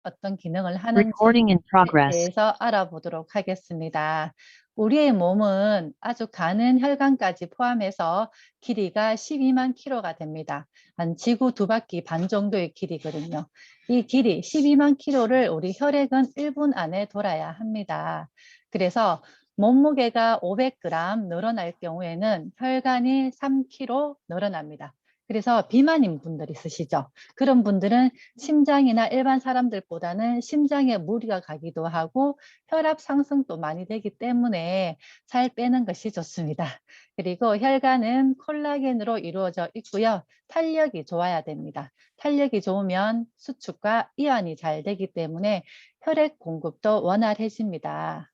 어떤 기능을 하는지에 Recording in progress. 대해서 알아보도록 하겠습니다. 우리의 몸은 아주 가는 혈관까지 포함해서 길이가 12만 킬로가 됩니다. 한 지구 2바퀴 반 정도의 길이거든요. 이 길이 12만 킬로를 우리 혈액은 1분 안에 돌아야 합니다. 그래서 몸무게가 500g 늘어날 경우에는 혈관이 3kg 늘어납니다. 그래서 비만인 분들 있으시죠? 그런 분들은 심장이나 일반 사람들보다는 심장에 무리가 가기도 하고 혈압 상승도 많이 되기 때문에 살 빼는 것이 좋습니다. 그리고 혈관은 콜라겐으로 이루어져 있고요. 탄력이 좋아야 됩니다. 탄력이 좋으면 수축과 이완이 잘 되기 때문에 혈액 공급도 원활해집니다.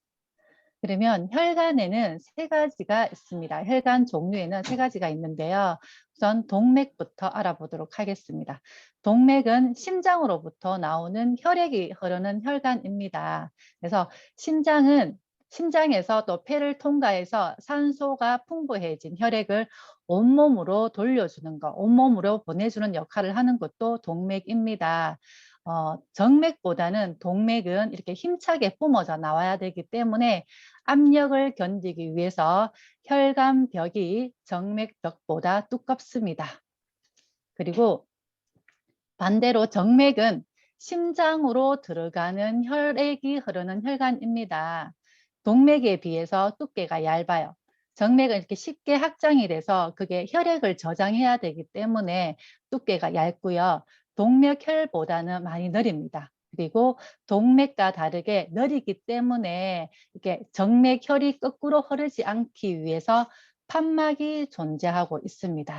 그러면 혈관에는 3가지가 있습니다. 혈관 종류에는 3가지가 있는데요. 우선 동맥부터 알아보도록 하겠습니다. 동맥은 심장으로부터 나오는 혈액이 흐르는 혈관입니다. 그래서 심장에서 또 폐를 통과해서 산소가 풍부해진 혈액을 온몸으로 돌려주는 것, 온몸으로 보내주는 역할을 하는 것도 동맥입니다. 정맥보다는 동맥은 이렇게 힘차게 뿜어져 나와야 되기 때문에 압력을 견디기 위해서 혈관벽이 정맥벽보다 두껍습니다. 그리고 반대로 정맥은 심장으로 들어가는 혈액이 흐르는 혈관입니다. 동맥에 비해서 두께가 얇아요. 정맥은 이렇게 쉽게 확장이 돼서 그게 혈액을 저장해야 되기 때문에 두께가 얇고요. 동맥혈보다는 많이 느립니다. 그리고 동맥과 다르게 느리기 때문에 이렇게 정맥혈이 거꾸로 흐르지 않기 위해서 판막이 존재하고 있습니다.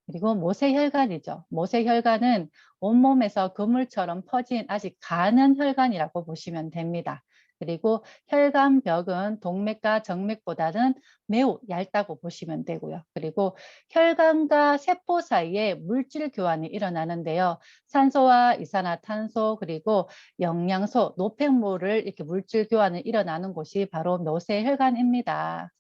그리고 모세혈관이죠. 모세혈관은 온몸에서 그물처럼 퍼진 아직 가는 혈관이라고 보시면 됩니다. 그리고 혈관벽은 동맥과 정맥보다는 매우 얇다고 보시면 되고요. 그리고 혈관과 세포 사이에 물질 교환이 일어나는데요. 산소와 이산화탄소 그리고 영양소, 노폐물을 이렇게 물질 교환이 일어나는 곳이 바로 모세혈관입니다.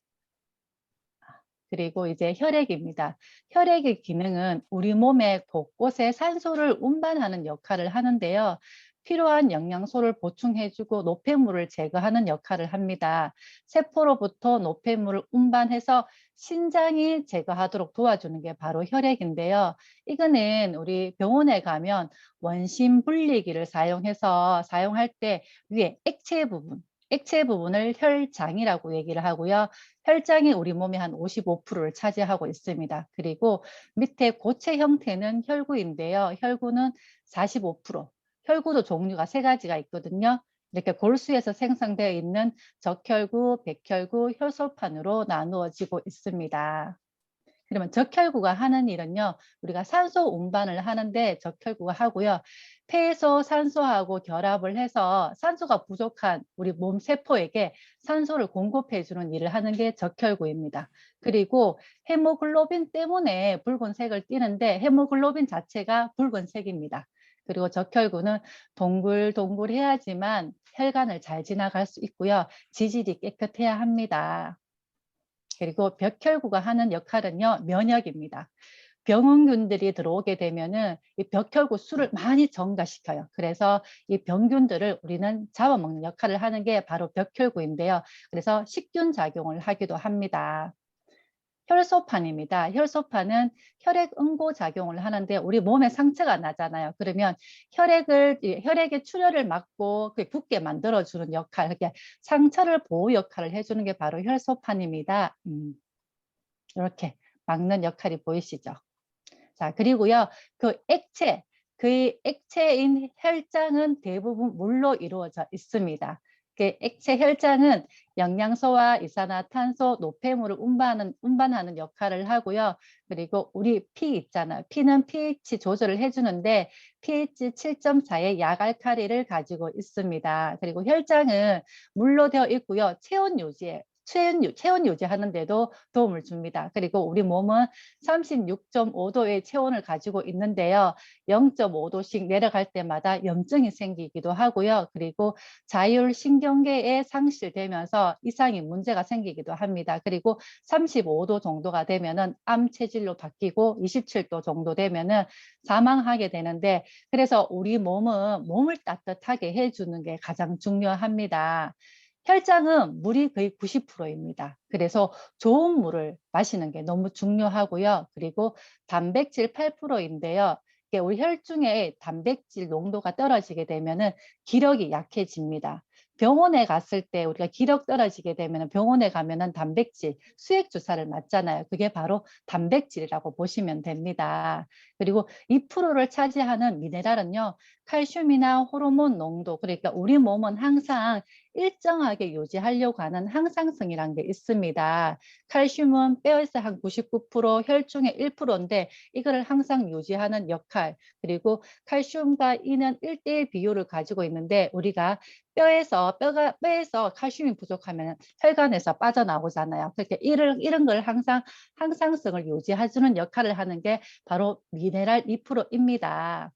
그리고 이제 혈액입니다. 혈액의 기능은 우리 몸의 곳곳에 산소를 운반하는 역할을 하는데요. 필요한 영양소를 보충해주고 노폐물을 제거하는 역할을 합니다. 세포로부터 노폐물을 운반해서 신장이 제거하도록 도와주는 게 바로 혈액인데요. 이거는 우리 병원에 가면 원심분리기를 사용할 때 위에 액체 부분을 혈장이라고 얘기를 하고요. 혈장이 우리 몸의 한 55%를 차지하고 있습니다. 그리고 밑에 고체 형태는 혈구인데요. 혈구는 45%. 혈구도 종류가 3가지가 있거든요. 이렇게 골수에서 생성되어 있는 적혈구, 백혈구, 혈소판으로 나누어지고 있습니다. 그러면 적혈구가 하는 일은요. 우리가 산소 운반을 하는데 적혈구가 하고요. 폐에서 산소하고 결합을 해서 산소가 부족한 우리 몸 세포에게 산소를 공급해 주는 일을 하는 게 적혈구입니다. 그리고 헤모글로빈 때문에 붉은색을 띠는데 헤모글로빈 자체가 붉은색입니다. 그리고 적혈구는 동글동글해야지만 혈관을 잘 지나갈 수 있고요. 지질이 깨끗해야 합니다. 그리고 벽혈구가 하는 역할은요, 면역입니다. 병원균들이 들어오게 되면은 이 벽혈구 수를 많이 증가시켜요. 그래서 이 병균들을 우리는 잡아먹는 역할을 하는 게 바로 벽혈구인데요. 그래서 식균 작용을 하기도 합니다. 혈소판입니다. 혈소판은 혈액 응고 작용을 하는데 우리 몸에 상처가 나잖아요. 그러면 혈액의 출혈을 막고 붓게 만들어주는 역할, 그러니까 상처를 보호 역할을 해주는 게 바로 혈소판입니다. 이렇게 막는 역할이 보이시죠? 자, 그리고요, 그 액체인 혈장은 대부분 물로 이루어져 있습니다. 그 액체 혈장은 영양소와 이산화탄소, 노폐물을 운반하는 역할을 하고요. 그리고 우리 피 있잖아요. 피는 pH 조절을 해주는데 pH 7.4의 약알칼리를 가지고 있습니다. 그리고 혈장은 물로 되어 있고요. 체온 유지에 체온 유지하는 데도 도움을 줍니다. 그리고 우리 몸은 36.5도의 체온을 가지고 있는데요. 0.5도씩 내려갈 때마다 염증이 생기기도 하고요. 그리고 자율신경계에 상실되면서 이상의 문제가 생기기도 합니다. 그리고 35도 정도가 되면은 암 체질로 바뀌고 27도 정도 되면은 사망하게 되는데, 그래서 우리 몸을 따뜻하게 해주는 게 가장 중요합니다. 혈장은 물이 거의 90%입니다. 그래서 좋은 물을 마시는 게 너무 중요하고요. 그리고 단백질 8%인데요. 우리 혈중에 단백질 농도가 떨어지게 되면은 기력이 약해집니다. 병원에 갔을 때 우리가 기력 떨어지게 되면 병원에 가면은 단백질 수액 주사를 맞잖아요. 그게 바로 단백질이라고 보시면 됩니다. 그리고 2%를 차지하는 미네랄은요, 칼슘이나 호르몬 농도, 그러니까 우리 몸은 항상 일정하게 유지하려고 하는 항상성이라는 게 있습니다. 칼슘은 뼈에서 한 99%, 혈중의 1%인데 이거를 항상 유지하는 역할, 그리고 칼슘과 이는 1대1 비율을 가지고 있는데, 우리가 뼈에서 칼슘이 부족하면 혈관에서 빠져나오잖아요. 그렇게 이런 걸 항상 항상성을 유지해주는 역할을 하는 게 바로 미네랄 2%입니다.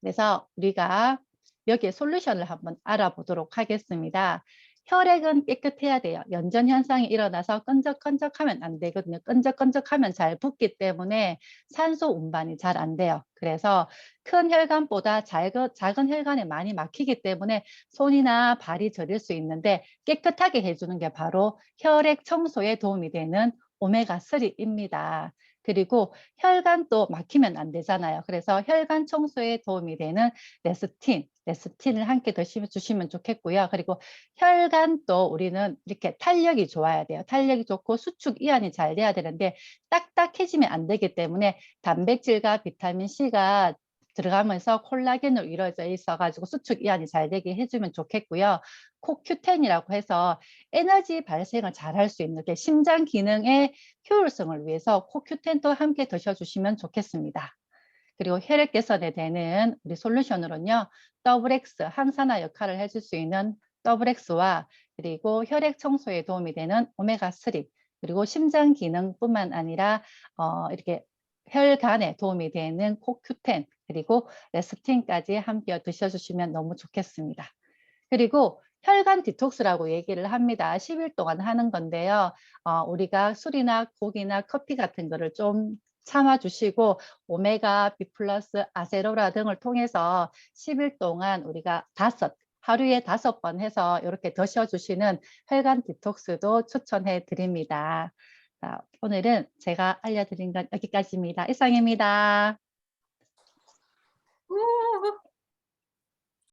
그래서 우리가 여기에 솔루션을 한번 알아보도록 하겠습니다. 혈액은 깨끗해야 돼요. 연전 현상이 일어나서 끈적끈적하면 안 되거든요. 끈적끈적하면 잘 붓기 때문에 산소 운반이 잘 안 돼요. 그래서 큰 혈관보다 작은 혈관에 많이 막히기 때문에 손이나 발이 저릴 수 있는데, 깨끗하게 해주는 게 바로 혈액 청소에 도움이 되는 오메가3입니다. 그리고 혈관도 막히면 안 되잖아요. 그래서 혈관 청소에 도움이 되는 레스틴을 함께 주시면 좋겠고요. 그리고 혈관도 우리는 이렇게 탄력이 좋아야 돼요. 탄력이 좋고 수축 이완이 잘 돼야 되는데 딱딱해지면 안 되기 때문에 단백질과 비타민 C가 들어가면서 콜라겐으로 이루어져 있어가지고 수축 이완이 잘 되게 해주면 좋겠고요. 코큐텐이라고 해서 에너지 발생을 잘 할 수 있는 게 심장 기능의 효율성을 위해서 코큐텐도 함께 드셔주시면 좋겠습니다. 그리고 혈액 개선에 되는 우리 솔루션으로는요, WX 항산화 역할을 해줄 수 있는 WX와 그리고 혈액 청소에 도움이 되는 오메가3, 그리고 심장 기능뿐만 아니라 이렇게 혈관에 도움이 되는 코큐텐, 그리고 레스틴까지 함께 드셔주시면 너무 좋겠습니다. 그리고 혈관 디톡스라고 얘기를 합니다. 10일 동안 하는 건데요. 우리가 술이나 고기나 커피 같은 거를 좀 참아 주시고 오메가, B 플러스, 아세로라 등을 통해서 10일 동안 우리가 하루에 5번 해서 이렇게 드셔주시는 혈관 디톡스도 추천해 드립니다. 자, 오늘은 제가 알려드린 건 여기까지입니다. 이상입니다.